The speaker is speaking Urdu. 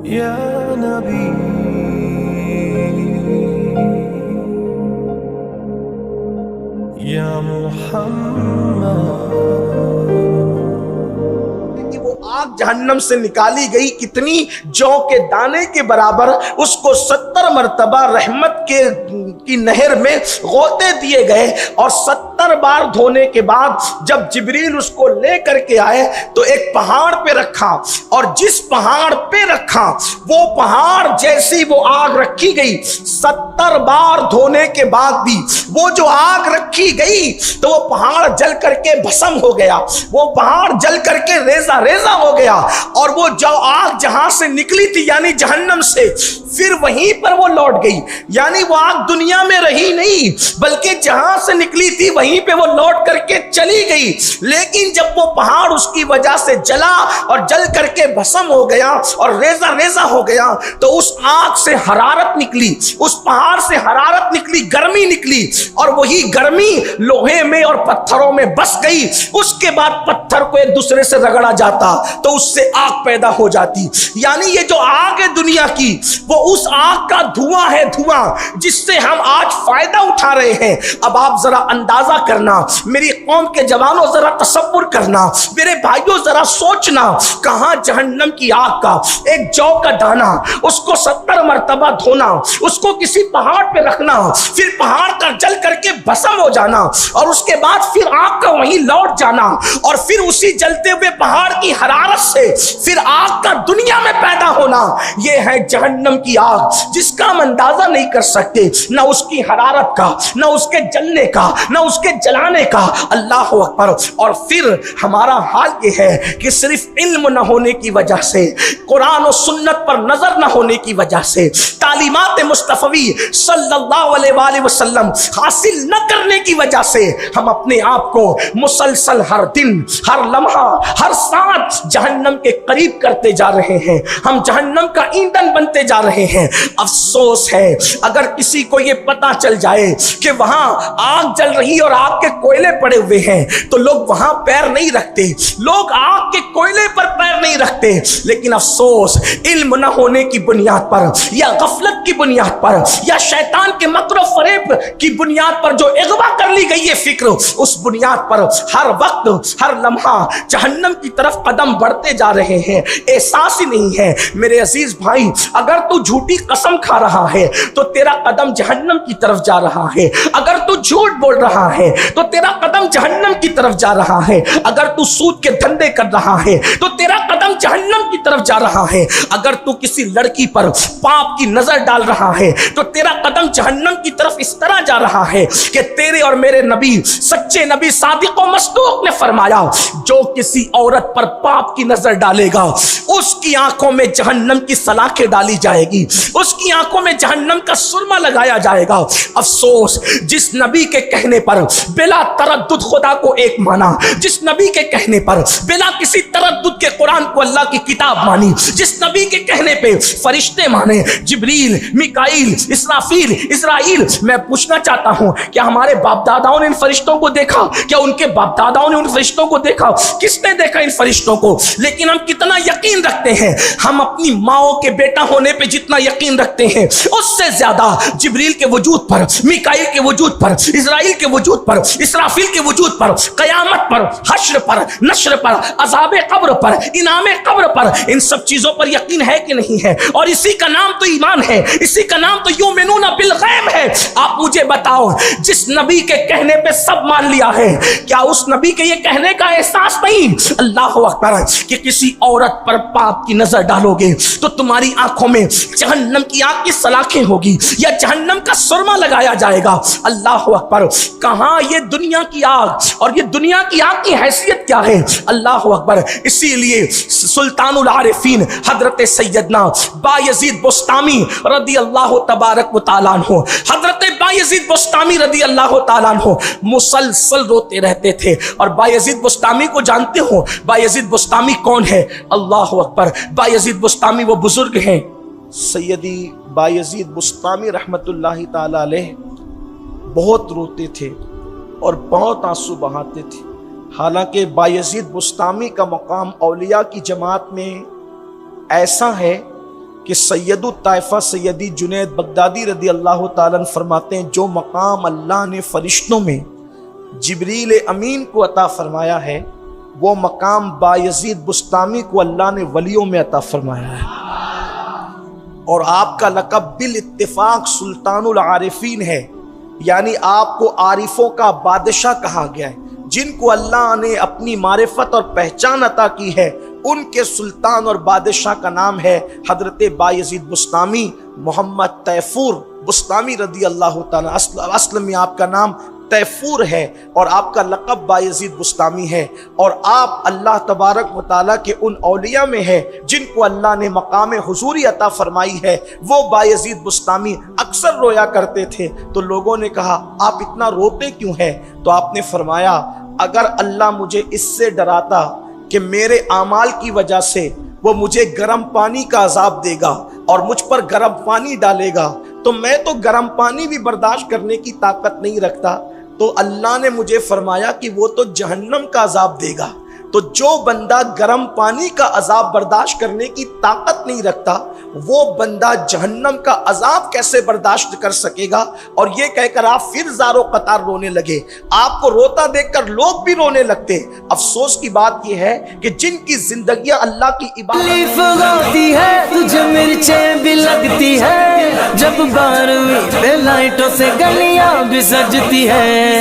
یا نبی یا محمد۔ کہ وہ آگ جہنم سے نکالی گئی کتنی؟ جو کے دانے کے برابر، اس کو 70 مرتبہ رحمت کی نہر میں غوطے دیے گئے، اور 70 بار دھونے کے بعد جب جبریل اس کو لے کر کے آئے تو ایک پہاڑ پہ رکھا، اور جس پہاڑ پہ رکھا وہ پہاڑ جیسی وہ آگ رکھی گئی 70 بار دھونے کے بعد بھی وہ جو آگ رکھی گئی تو وہ پہاڑ جل کر کے بھسم ہو گیا، وہ پہاڑ جل کر کے ریزہ ریزہ ہو گیا، اور وہ جو آگ جہاں سے نکلی تھی یعنی جہنم سے، پھر وہیں پر وہ لوٹ گئی، یعنی وہ آگ دنیا میں رہی نہیں بلکہ جہاں سے نکلی تھی وہیں پہ وہ لوٹ کر کے چلی گئی۔ لیکن جب وہ پہاڑ اس کی وجہ سے جلا اور جل کر کے بھسم ہو گیا اور ریزہ ریزہ ہو گیا تو اس آگ سے حرارت نکلی، اس پہاڑ سے حرارت نکلی، گرمی نکلی، اور وہی گرمی لوہے میں اور پتھروں میں بس گئی۔ اس کے بعد پتھر کو ایک دوسرے سے رگڑا جاتا تو اس سے آگ پیدا ہو جاتی، یعنی یہ جو آگ ہے دنیا کی وہ اس آگ کا دھواں ہے، دھواں جس سے ہم آج فائدہ اٹھا رہے ہیں۔ اب آپ ذرا اندازہ کرنا، میری قوم کے جوانوں ذرا تصور کرنا، میرے بھائیوں ذرا سوچنا، کہاں جہنم کی آگ کا ایک جو کا دانا، اس کو 70 مرتبہ دھونا، اس کو کسی پہاڑ پہ رکھنا، پھر پہاڑ کا جل کر کے بھسم ہو جانا، اور اس کے بعد پھر آگ کا وہیں لوٹ جانا، اور پھر اسی جلتے ہوئے پہاڑ کی حرارت سے پھر آگ کا دنیا میں پیدا ہونا، یہ ہے جہنم کی آگ جس کا ہم اندازہ نہیں کر سکتے، نہ اس کی حرارت کا، نہ اس کے جلنے کا، نہ اس کے جلانے کا۔ اللہ اکبر۔ اور پھر ہمارا حال یہ ہے کہ صرف علم نہ ہونے کی وجہ سے، قرآن و سنت پر نظر نہ ہونے کی وجہ سے، تعلیمات مصطفی صلی اللہ علیہ وآلہ وسلم حاصل نہ کرنے کی وجہ سے ہم اپنے آپ کو مسلسل ہر دن، ہر لمحہ، ہر ساتھ جہنم کے قریب کرتے جا رہے ہیں، ہم جہنم کا ایندھن بنتے جا رہے ہیں۔ افسوس ہے اگر کسی کو یہ پتا چل جائے کہ وہاں آگ جل رہی اور آگ کے کوئلے پڑے ہوئے ہیں تو لوگ وہاں پیر نہیں رکھتے، لوگ آگ کے کوئلے پر پیر نہیں رکھتے۔ لیکن افسوس، علم نہ ہونے کی بنیاد پر یا غفلت کی بنیاد پر یا شیطان کے مکر و فریب کی بنیاد پر جو اغوا کر لی گئی ہے فکر، اس بنیاد پر ہر وقت، ہر لمحہ جہنم کی طرف قدم بڑھتے جا رہے ہیں، احساس ہی نہیں ہے۔ میرے عزیز بھائی، اگر تو جھوٹی قسم کھا رہا ہے تو تیرا قدم جہنم کی طرف جا رہا ہے، اگر تو جھوٹ بول رہا ہے تو تیرا قدم جہنم کی طرف جا رہا ہے، اگر تو سود کے دھندے کر رہا ہے تو تیرا قدم جہنم کی طرف جا رہا ہے، اگر تو کسی لڑکی پر پاپ کی نظر ڈال رہا ہے تو تیرا قدم جہنم کی طرف اس طرح جا رہا ہے کہ تیرے اور میرے نبی، سچے نبی صادق و مصدوق نے فرمایا، جو کسی عورت پر پاپ کی نظر ڈالے گا اس کی آنکھوں میں جہنم کی سلاخیں ڈالی جائے گی، اس کی آنکھوں میں جہنم کا سرما لگایا جائے گا۔ افسوس، جس نبی کے کہنے پر بلا تردد خدا کو ایک مانا، جس نبی کے کہنے پر بلا کسی تردد کے قرآن کو اللہ کی کتاب مانی، جس نبی کے کہنے پہ فرشتے مانے، جبریل، میکائیل، اسرافیل، اسرائیل۔ میں پوچھنا چاہتا ہوں، کیا ہمارے باپ داداؤں نے ان فرشتوں کو دیکھا؟ کیا ان کے باپ داداؤں نے ان فرشتوں کو دیکھا؟ کس نے دیکھا ان فرشتوں کو؟ لیکن ہم کتنا یقین رکھتے ہیں، ہم اپنی ماؤں کے بیٹا ہونے پہ جتنا یقین رکھتے ہیں اس سے زیادہ جبریل کے وجود پر، میکائیل کے وجود پر، اسرائیل کے وجود پر، اسرافیل کے وجود پر، قیامت پر، حشر پر، نشر پر، عذاب قبر پر، انعام قبر پر، ان سب چیزوں پر یقین ہے کہ نہیں ہے؟ اور اسی کا نام تو ایمان ہے، اسی کا نام تو یؤمنون بالغیب ہے۔ آپ مجھے بتاؤ، جس نبی کے کہنے پہ سب مان لیا ہے، کیا اس نبی کے یہ کہنے کا احساس نہیں، اللہ اکبر، کہ کسی عورت پر پاپ کی نظر ڈالو گے تو تمہاری آنکھوں میں جہنم کی آگ کی سلاخیں ہوگی یا جہنم کا سرما لگایا جائے گا؟ اللہ اکبر۔ کہاں یہ دنیا کی آگ، اور یہ دنیا کی آگ کی حیثیت کیا ہے؟ اللہ اکبر۔ اسی لیے سلطان العارفین حضرت سیدنا بایزید بسطامی رضی اللہ تبارک و تعالیٰ عنہ، حضرت بایزید بسطامی رضی اللہ تعالیٰ عنہ مسلسل روتے رہتے تھے۔ اور بایزید بسطامی کو جانتے ہو؟ بایزید بسطامی کون ہے؟ اللہ اکبر۔ بایزید بسطامی وہ بزرگ ہیں، سیدی بایزید بسطامی رحمت اللہ تعالی علیہ بہت روتے تھے اور بہت آنسو بہاتے تھے۔ حالانکہ بایزید بسطامی کا مقام اولیاء کی جماعت میں ایسا ہے کہ سیدُ طائفہ سیدی جنید بغدادی رضی اللہ تعالیٰ عنہ فرماتے ہیں جو مقام اللہ نے فرشتوں میں جبریل امین کو عطا فرمایا ہے وہ مقام بایزید بسطامی کو اللہ نے ولیوں میں عطا فرمایا ہے، اور آپ کا لقب بالاتفاق سلطان العارفین ہے، یعنی آپ کو عارفوں کا بادشاہ کہا گیا ہے۔ جن کو اللہ نے اپنی معرفت اور پہچان عطا کی ہے ان کے سلطان اور بادشاہ کا نام ہے حضرت بایزید بسطامی محمد تیفور بسطامی رضی اللہ تعالیٰ۔ اصل میں آپ کا نام تیفور ہے اور آپ کا لقب بایزید بسطامی ہے، اور آپ اللہ تبارک و تعالیٰ کے ان اولیاء میں ہے جن کو اللہ نے مقام حضوری عطا فرمائی ہے۔ وہ بایزید بسطامی اکثر رویا کرتے تھے، تو لوگوں نے کہا آپ اتنا روتے کیوں ہیں؟ تو آپ نے فرمایا اگر اللہ مجھے اس سے ڈراتا کہ میرے اعمال کی وجہ سے وہ مجھے گرم پانی کا عذاب دے گا اور مجھ پر گرم پانی ڈالے گا تو میں تو گرم پانی بھی برداشت کرنے کی طاقت نہیں رکھتا، تو اللہ نے مجھے فرمایا کہ وہ تو جہنم کا عذاب دے گا۔ تو جو بندہ گرم پانی کا عذاب برداشت کرنے کی طاقت نہیں رکھتا وہ بندہ جہنم کا عذاب کیسے برداشت کر سکے گا؟ اور یہ کہہ کر آپ پھر زارو قطار رونے لگے۔ آپ کو روتا دیکھ کر لوگ بھی رونے لگتے۔ افسوس کی بات یہ ہے کہ جن کی زندگیاں اللہ کی عبادت ہوتی ہے تجھے مرچیں بھی لگتی ہے، جب 12ویں پہ لائٹوں سے گلیاں بھی سجتی ہے۔